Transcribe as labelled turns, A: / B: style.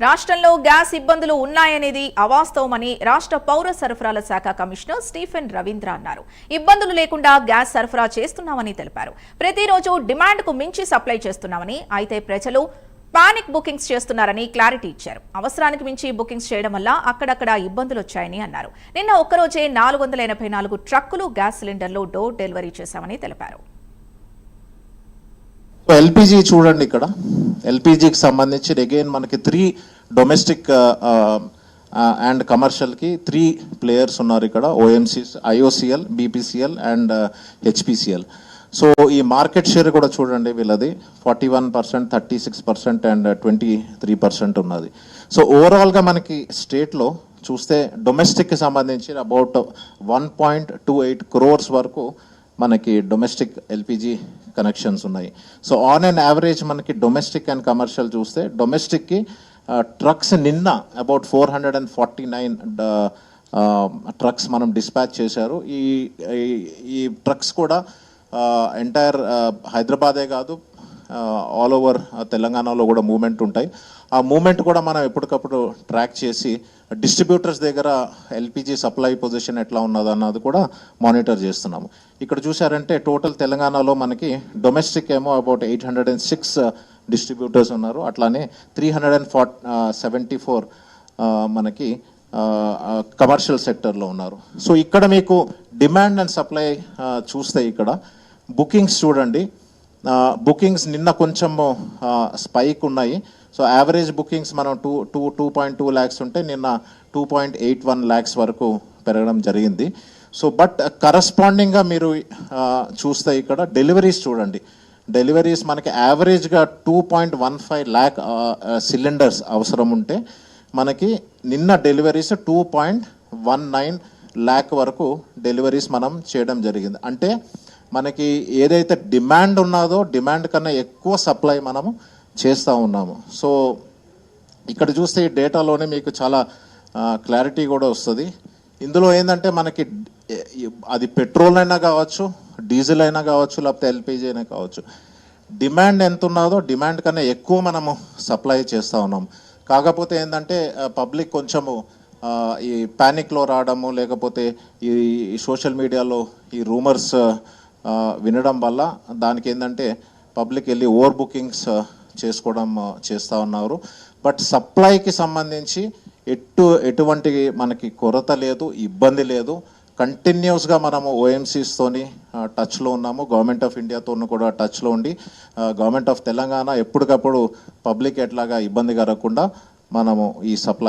A: రాష్ట్రంలో గ్యాస్ ఇబ్బందులు ఉన్నాయనేది అవాస్తవమని రాష్ట్ర పౌర సరఫరాల శాఖ కమిషనర్ స్టీఫెన్ రవీంద్ర అన్నారు. ఇబ్బందులు లేకుండా గ్యాస్ సరఫరా చేస్తున్నామని తెలిపారు. ప్రతిరోజు డిమాండ్కు మించి సప్లై చేస్తున్నామని, అయితే ప్రజలు పానిక్ బుకింగ్స్ చేస్తున్నారని క్లారిటీ ఇచ్చారు. అవసరానికి మించి బుకింగ్స్ చేయడం వల్ల అక్కడక్కడ ఇబ్బందులు వచ్చాయని అన్నారు. నిన్న ఒక్కరోజే 484 ట్రక్కులు గ్యాస్ సిలిండర్లు డోర్ డెలివరీ చేశామని తెలిపారు.
B: ఎల్పిజి చూడండి, ఇక్కడ ఎల్పిజికి సంబంధించి అగైన్ మనకి 3 డొమెస్టిక్ అండ్ కమర్షియల్కి 3 ప్లేయర్స్ ఉన్నారు ఇక్కడ. OMC, IOCL, BPCL and HPCL. So ఈ మార్కెట్ షేర్ కూడా చూడండి, వీళ్ళది 41%, 36% అండ్ 23% ఉన్నది. సో ఓవరాల్గా మనకి స్టేట్లో చూస్తే డొమెస్టిక్కి సంబంధించి అబౌట్ 1.28 crores వరకు మనకి డొమెస్టిక్ ఎల్పిజి కనెక్షన్స్ ఉన్నాయి. సో ఆన్ అండ్ యావరేజ్ మనకి డొమెస్టిక్ అండ్ కమర్షియల్ చూస్తే డొమెస్టిక్కి ట్రక్స్ నిన్న అబౌట్ 449 ట్రక్స్ మనం డిస్పాచ్ చేశారు. ఈ ట్రక్స్ కూడా ఎంటైర్ హైదరాబాదే కాదు, ఆల్ ఓవర్ తెలంగాణలో కూడా మూమెంట్ ఉంటాయి. ఆ మూమెంట్ కూడా మనం ఎప్పటికప్పుడు ట్రాక్ చేసి డిస్ట్రిబ్యూటర్స్ దగ్గర ఎల్పిజి సప్లై పొజిషన్ ఎట్లా ఉన్నది అన్నది కూడా మానిటర్ చేస్తున్నాము. ఇక్కడ చూసారంటే టోటల్ తెలంగాణలో మనకి డొమెస్టిక్ ఏమో అబౌట్ 806 డిస్ట్రిబ్యూటర్స్ ఉన్నారు. అట్లానే 374 మనకి కమర్షియల్ సెక్టర్లో ఉన్నారు. సో ఇక్కడ మీకు డిమాండ్ అండ్ సప్లై చూస్తే ఇక్కడ బుకింగ్స్ చూడండి, బుకింగ్స్ నిన్న కొంచెం స్పైక్ ఉన్నాయి. సో యావరేజ్ బుకింగ్స్ మనం 2.2 lakhs ఉంటే నిన్న 2.81 lakhs వరకు పెరగడం జరిగింది. సో బట్ కరస్పాండింగ్గా మీరు చూస్తే ఇక్కడ డెలివరీస్ చూడండి, డెలివరీస్ మనకి యావరేజ్గా 2.15 lakh సిలిండర్స్ అవసరం ఉంటే మనకి నిన్న డెలివరీస్ 2.19 lakh వరకు డెలివరీస్ మనం చేయడం జరిగింది. అంటే మనకి ఏదైతే డిమాండ్ ఉన్నదో డిమాండ్ కన్నా ఎక్కువ సప్లై మనము చేస్తూ ఉన్నాము. సో ఇక్కడ చూస్తే ఈ డేటాలోనే మీకు చాలా క్లారిటీ కూడా వస్తుంది. ఇందులో ఏంటంటే మనకి అది పెట్రోల్ అయినా కావచ్చు, డీజిల్ అయినా కావచ్చు, లేకపోతే ఎల్పిజి అయినా కావచ్చు, డిమాండ్ ఎంత ఉన్నదో డిమాండ్ కన్నా ఎక్కువ మనము సప్లై చేస్తూ ఉన్నాం. కాకపోతే ఏంటంటే పబ్లిక్ కొంచెము ఈ ప్యానిక్లో రావడము, లేకపోతే ఈ సోషల్ మీడియాలో ఈ రూమర్స్ వినడం వల్ల దానికి ఏంటంటే పబ్లిక్ వెళ్ళి ఓవర్ బుకింగ్స్ చేసుకోవడం చేస్తూ ఉన్నారు. బట్ సప్లైకి సంబంధించి ఎటువంటి మనకి కొరత లేదు, ఇబ్బంది లేదు. కంటిన్యూస్గా మనము ఓఎంసీస్తోని టచ్లో ఉన్నాము, గవర్నమెంట్ ఆఫ్ ఇండియాతో కూడా టచ్లో ఉండి గవర్నమెంట్ ఆఫ్ తెలంగాణ ఎప్పటికప్పుడు పబ్లిక్ ఎట్లాగా ఇబ్బంది కలగకుండా మనము ఈ సప్లై